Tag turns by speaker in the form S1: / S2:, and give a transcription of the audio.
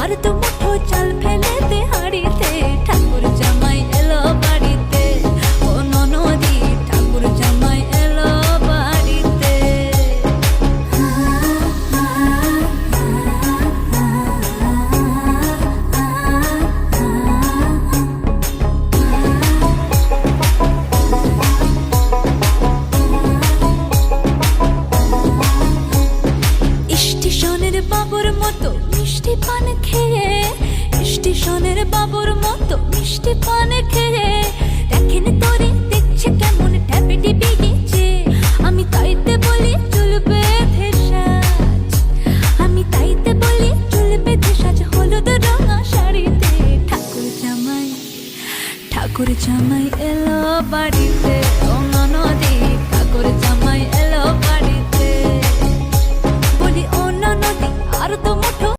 S1: আর তো মুঠো চাল ফেলে দে হাড়িতে, ঠাকুর জামাই এলো বাড়িতে, ও ননদি ঠাকুর জামাই এলো বাড়িতে। স্টেশনের বাবুর মতো মিষ্টি পান খেয়ে, স্টেশনের বাবুর মতো মিষ্টি পান খেয়ে, দেখেন তোরে দেখছে